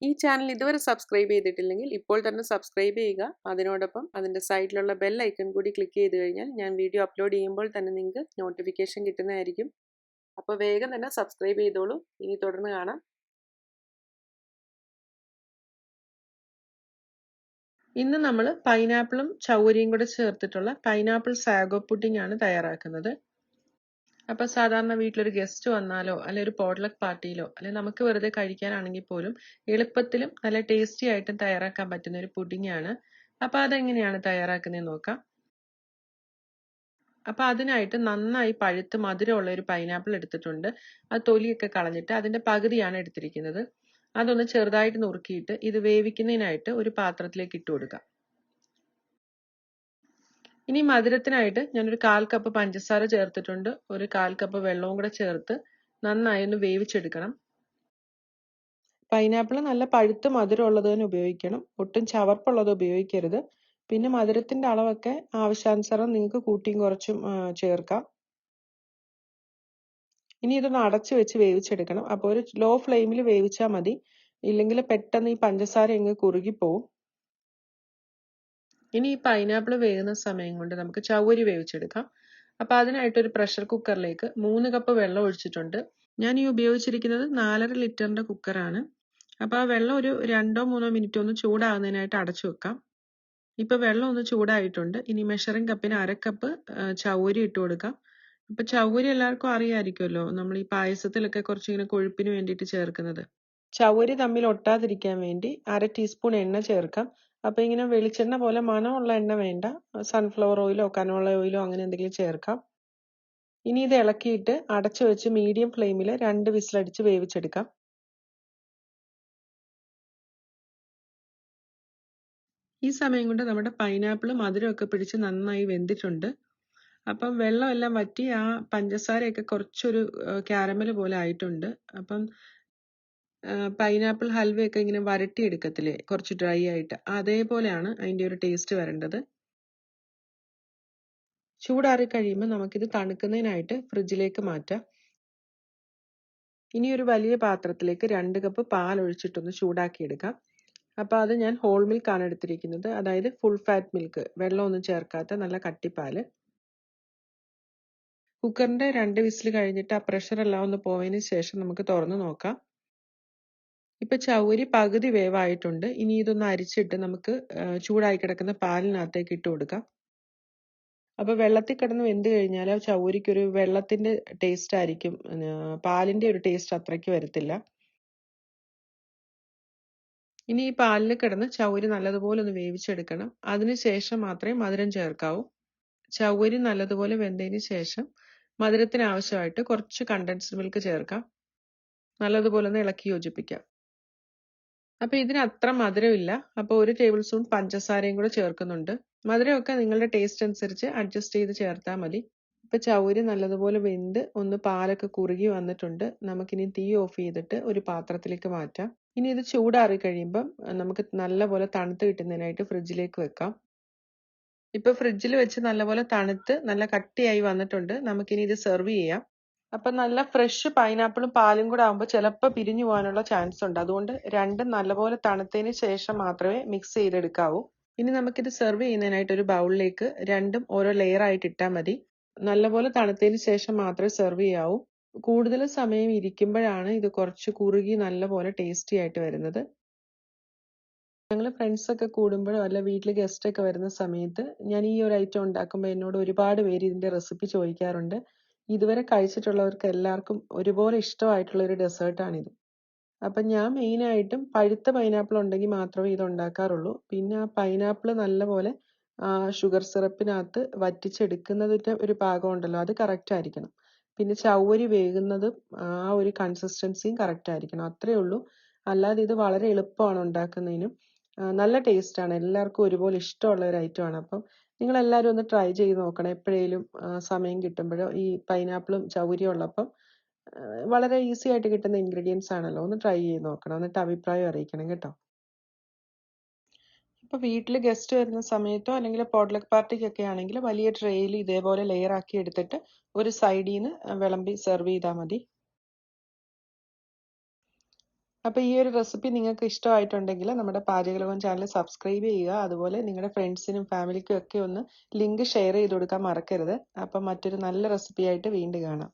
ഈ ചാനൽ ഇതുവരെ സബ്സ്ക്രൈബ് ചെയ്തിട്ടില്ലെങ്കിൽ ഇപ്പോൾ തന്നെ സബ്സ്ക്രൈബ് ചെയ്യുക. അതിനോടൊപ്പം അതിൻ്റെ സൈഡിലുള്ള ബെൽ ഐക്കൺ കൂടി ക്ലിക്ക് ചെയ്ത് കഴിഞ്ഞാൽ ഞാൻ വീഡിയോ അപ്ലോഡ് ചെയ്യുമ്പോൾ തന്നെ നിങ്ങൾക്ക് നോട്ടിഫിക്കേഷൻ കിട്ടുന്നതായിരിക്കും. അപ്പോൾ വേഗം തന്നെ സബ്സ്ക്രൈബ് ചെയ്തോളൂ. ഇനി തുടർന്ന് കാണാം. ഇന്ന് നമ്മൾ പൈനാപ്പിളും ചൗരിയും കൂടെ ചേർത്തിട്ടുള്ള പൈനാപ്പിൾ സാഗോ പുഡിംഗ് ആണ് തയ്യാറാക്കുന്നത്. അപ്പോൾ സാധാരണ വീട്ടിലൊരു ഗസ്റ്റ് വന്നാലോ അല്ലെ ഒരു പോട്ട്ലക്ക് പാർട്ടിയിലോ അല്ലെ നമുക്ക് വെറുതെ കഴിക്കാനാണെങ്കിൽ പോലും എളുപ്പത്തിലും നല്ല ടേസ്റ്റി ആയിട്ടും തയ്യാറാക്കാൻ പറ്റുന്ന ഒരു പുഡിംഗ് ആണ്. അപ്പോൾ അതെങ്ങനെയാണ് തയ്യാറാക്കുന്നത് നോക്കാം. അപ്പോൾ അതിനായിട്ട് നന്നായി പഴുത്ത് മധുരമുള്ള ഒരു പൈനാപ്പിൾ എടുത്തിട്ടുണ്ട്. അത് തൊലിയൊക്കെ കളഞ്ഞിട്ട് അതിന്റെ പകുതിയാണ് എടുത്തിരിക്കുന്നത്. അതൊന്ന് ചെറുതായിട്ട് നുറുക്കിയിട്ട് ഇത് വേവിക്കുന്നതിനായിട്ട് ഒരു പാത്രത്തിലേക്ക് ഇട്ട് കൊടുക്കാം. ഇനി മധുരത്തിനായിട്ട് ഞാനൊരു 1/4 കപ്പ് പഞ്ചസാര ചേർത്തിട്ടുണ്ട്. ഒരു 1/4 കപ്പ് വെള്ളവും കൂടെ ചേർത്ത് നന്നായി ഒന്ന് വേവിച്ചെടുക്കണം. പൈനാപ്പിൾ നല്ല പഴുത്ത് മധുരമുള്ളത് തന്നെ ഉപയോഗിക്കണം. ഒട്ടും ചവർപ്പുള്ളത് ഉപയോഗിക്കരുത്. പിന്നെ മധുരത്തിന്റെ അളവൊക്കെ ആവശ്യാനുസരണം നിങ്ങൾക്ക് കൂട്ടിയും കുറച്ചും ചേർക്കാം. ഇനി ഇതൊന്ന് അടച്ചു വെച്ച് വേവിച്ചെടുക്കണം. അപ്പോൾ ഒരു ലോ ഫ്ലെയിമിൽ വേവിച്ചാൽ മതി. ഇല്ലെങ്കിൽ പെട്ടെന്ന് ഈ പഞ്ചസാര അങ്ങ് കുറുകിപ്പോവും. ഇനി ഈ പൈനാപ്പിൾ വേകുന്ന സമയം കൊണ്ട് നമുക്ക് ചൗവരി വേവിച്ചെടുക്കാം. അപ്പോൾ അതിനായിട്ട് ഒരു പ്രഷർ കുക്കറിലേക്ക് 3 കപ്പ് വെള്ളം ഒഴിച്ചിട്ടുണ്ട്. ഞാൻ ഈ ഉപയോഗിച്ചിരിക്കുന്നത് 4.5 ലിറ്ററിന്റെ കുക്കറാണ്. അപ്പോൾ ആ വെള്ളം ഒരു 2-3 മിനിറ്റ് ഒന്ന് ചൂടാകുന്നതിനായിട്ട് അടച്ചു വെക്കാം. ഇപ്പൊ വെള്ളം ഒന്ന് ചൂടായിട്ടുണ്ട്. ഇനി മെഷറിംഗ് കപ്പിന് 1/2 കപ്പ് ചൗവരി ഇട്ട് കൊടുക്കാം. ഇപ്പൊ ചൗവരി എല്ലാവർക്കും അറിയാമായിരിക്കുമല്ലോ, നമ്മൾ ഈ പായസത്തിലൊക്കെ കുറച്ചിങ്ങനെ കൊഴുപ്പിന് വേണ്ടിയിട്ട് ചേർക്കുന്നത്. ചൗവരി തമ്മിൽ ഒട്ടാതിരിക്കാൻ വേണ്ടി 1/2 ടീസ്പൂൺ എണ്ണ ചേർക്കാം. അപ്പൊ ഇങ്ങനെ വെളിച്ചെണ്ണ പോലെ മണമുള്ള എണ്ണ വേണ്ട, സൺഫ്ലവർ ഓയിലോ കനോള ഓയിലോ അങ്ങനെ എന്തെങ്കിലും ചേർക്കാം. ഇനി ഇത് ഇളക്കിയിട്ട് അടച്ചു വെച്ച് മീഡിയം ഫ്ലെയിമിൽ 2 വിസിലടിച്ച് വേവിച്ചെടുക്കാം. ഈ സമയം കൊണ്ട് നമ്മുടെ പൈനാപ്പിൾ മധുരമൊക്കെ പിടിച്ച് നന്നായി വെന്തിട്ടുണ്ട്. അപ്പം വെള്ളമെല്ലാം വറ്റി ആ പഞ്ചസാരയൊക്കെ കുറച്ചൊരു കാരമൽ പോലെ ആയിട്ടുണ്ട്. അപ്പം പൈനാപ്പിൾ ഹൽവയൊക്കെ ഇങ്ങനെ വരട്ടിയെടുക്കത്തില്ലേ, കുറച്ച് ഡ്രൈ ആയിട്ട്, അതേപോലെയാണ് അതിൻ്റെ ഒരു ടേസ്റ്റ് വരേണ്ടത്. ചൂടാറി കഴിയുമ്പോൾ നമുക്കിത് തണുക്കുന്നതിനായിട്ട് ഫ്രിഡ്ജിലേക്ക് മാറ്റാം. ഇനി ഒരു വലിയ പാത്രത്തിലേക്ക് 2 കപ്പ് പാൽ ഒഴിച്ചിട്ടൊന്ന് ചൂടാക്കിയെടുക്കാം. അപ്പോൾ അത് ഞാൻ ഹോൾ മിൽക്കാണ് എടുത്തിരിക്കുന്നത്, അതായത് ഫുൾ ഫാറ്റ് മിൽക്ക്, വെള്ളമൊന്നും ചേർക്കാത്ത നല്ല കട്ടിപ്പാല്. കുക്കറിന്റെ 2 വിസിൽ കഴിഞ്ഞിട്ട് ആ പ്രഷർ എല്ലാം ഒന്ന് പോയതിന് ശേഷം നമുക്ക് തുറന്നു നോക്കാം. ഇപ്പൊ ചൗവരി പകുതി വേവായിട്ടുണ്ട്. ഇനി ഇതൊന്ന് അരിച്ചിട്ട് നമുക്ക് ചൂടായി കിടക്കുന്ന പാലിനകത്തേക്ക് ഇട്ട് കൊടുക്കാം. അപ്പൊ വെള്ളത്തിൽ കിടന്ന് വെന്ത് കഴിഞ്ഞാൽ ആ ചൗവരിക്കൊരു വെള്ളത്തിന്റെ ടേസ്റ്റ് ആയിരിക്കും, പാലിന്റെ ഒരു ടേസ്റ്റ് അത്രയ്ക്ക് വരത്തില്ല. ഇനി ഈ പാലിൽ കിടന്ന് ചൗവരി നല്ലതുപോലെ ഒന്ന് വേവിച്ചെടുക്കണം. അതിനുശേഷം മാത്രമേ മധുരം ചേർക്കാവൂ. ചൗവരി നല്ലതുപോലെ വെന്തതിന് ശേഷം മധുരത്തിന് ആവശ്യമായിട്ട് കുറച്ച് കണ്ടൻസ്ഡ് മിൽക്ക് ചേർക്കാം. നല്ലതുപോലെ ഒന്ന് ഇളക്കി യോജിപ്പിക്കാം. അപ്പൊ ഇതിന് അത്ര മധുരമില്ല. അപ്പോൾ 1 ടേബിൾ സ്പൂൺ പഞ്ചസാരയും കൂടെ ചേർക്കുന്നുണ്ട്. മധുരമൊക്കെ നിങ്ങളുടെ ടേസ്റ്റ് അനുസരിച്ച് അഡ്ജസ്റ്റ് ചെയ്ത് ചേർത്താൽ മതി. ഇപ്പൊ ചൗവരി നല്ലതുപോലെ വെന്ത് ഒന്ന് പാലൊക്കെ കുറുകി വന്നിട്ടുണ്ട്. നമുക്കിനി തീ ഓഫ് ചെയ്തിട്ട് ഒരു പാത്രത്തിലേക്ക് മാറ്റാം. ഇനി ഇത് ചൂടാറി കഴിയുമ്പം നമുക്ക് നല്ലപോലെ തണുത്ത് കിട്ടുന്നതിനായിട്ട് ഫ്രിഡ്ജിലേക്ക് വെക്കാം. ഇപ്പൊ ഫ്രിഡ്ജിൽ വെച്ച് നല്ലപോലെ തണുത്ത് നല്ല കട്ടിയായി വന്നിട്ടുണ്ട്. നമുക്കിനി ഇത് സെർവ് ചെയ്യാം. അപ്പൊ നല്ല ഫ്രഷ് പൈനാപ്പിളും പാലും കൂടെ ആകുമ്പോൾ ചിലപ്പോൾ പിരിഞ്ഞു പോകാനുള്ള ചാൻസ് ഉണ്ട്. അതുകൊണ്ട് രണ്ടും നല്ലപോലെ തണുത്തതിന് ശേഷം മാത്രമേ മിക്സ് ചെയ്തെടുക്കാവൂ. ഇനി നമുക്കിത് സെർവ് ചെയ്യുന്നതിനായിട്ട് ഒരു ബൗളിലേക്ക് രണ്ടും ഓരോ ലെയർ ആയിട്ട് ഇട്ടാൽ മതി. നല്ലപോലെ തണുത്തതിന് ശേഷം മാത്രമേ സെർവ് ചെയ്യാവൂ. കൂടുതൽ സമയം ഇരിക്കുമ്പോഴാണ് ഇത് കുറച്ച് കുറുകി നല്ലപോലെ ടേസ്റ്റി ആയിട്ട് വരുന്നത്. ഞങ്ങൾ ഫ്രണ്ട്സ് ഒക്കെ കൂടുമ്പോഴോ അല്ല വീട്ടിൽ ഗസ്റ്റ് ഒക്കെ വരുന്ന സമയത്ത് ഞാൻ ഈ ഒരു ഐറ്റം ഉണ്ടാക്കുമ്പോൾ എന്നോട് ഒരുപാട് പേര് ഇതിന്റെ റെസിപ്പി ചോദിക്കാറുണ്ട്. ഇതുവരെ കഴിച്ചിട്ടുള്ളവർക്ക് എല്ലാവർക്കും ഒരുപോലെ ഇഷ്ടമായിട്ടുള്ള ഒരു ഡെസേർട്ടാണിത്. അപ്പം ഞാൻ മെയിനായിട്ടും പഴുത്ത പൈനാപ്പിൾ ഉണ്ടെങ്കിൽ മാത്രമേ ഇത് ഉണ്ടാക്കാറുള്ളൂ. പിന്നെ ആ പൈനാപ്പിൾ നല്ലപോലെ ഷുഗർ സിറപ്പിനകത്ത് വറ്റിച്ചെടുക്കുന്നതിൻ്റെ ഒരു പാകം ഉണ്ടല്ലോ, അത് കറക്റ്റ് ആയിരിക്കണം. പിന്നെ ചൗവരി വേകുന്നതും ആ ഒരു കൺസിസ്റ്റൻസിയും കറക്റ്റ് ആയിരിക്കണം. അത്രയേ ഉള്ളൂ. അല്ലാതെ ഇത് വളരെ എളുപ്പമാണ് ഉണ്ടാക്കുന്നതിനും നല്ല ടേസ്റ്റാണ്. എല്ലാവർക്കും ഒരുപോലെ ഇഷ്ടമുള്ള ഒരു ഐറ്റമാണ്. അപ്പം നിങ്ങൾ എല്ലാവരും ഒന്ന് ട്രൈ ചെയ്ത് നോക്കണം. എപ്പോഴേലും സമയം കിട്ടുമ്പോഴോ ഈ പൈനാപ്പിളും ചൗവരിയും ഉള്ളപ്പം വളരെ ഈസി ആയിട്ട് കിട്ടുന്ന ഇൻഗ്രീഡിയൻസ് ആണല്ലോ. ഒന്ന് ട്രൈ ചെയ്ത് നോക്കണം. എന്നിട്ട് അഭിപ്രായം അറിയിക്കണം കേട്ടോ. ഇപ്പൊ വീട്ടിൽ ഗസ്റ്റ് വരുന്ന സമയത്തോ അല്ലെങ്കിൽ പോട്ട്ലക്ക് പാർട്ടിക്കൊക്കെ ആണെങ്കിൽ വലിയ ട്രേയിൽ ഇതേപോലെ ലെയർ ആക്കി എടുത്തിട്ട് ഒരു സൈഡിൽ നിന്ന് വിളമ്പി സെർവ് ചെയ്താൽ മതി. അപ്പോൾ ഈ ഒരു റെസിപ്പി നിങ്ങൾക്ക് ഇഷ്ടമായിട്ടുണ്ടെങ്കിൽ നമ്മുടെ പാചകലോകം ചാനൽ സബ്സ്ക്രൈബ് ചെയ്യുക. അതുപോലെ നിങ്ങളുടെ ഫ്രണ്ട്സിനും ഫാമിലിക്കും ഒക്കെ ഒന്ന് ലിങ്ക് ഷെയർ ചെയ്ത് കൊടുക്കാൻ മറക്കരുത്. അപ്പം മറ്റൊരു നല്ല റെസിപ്പിയായിട്ട് വീണ്ടും കാണാം.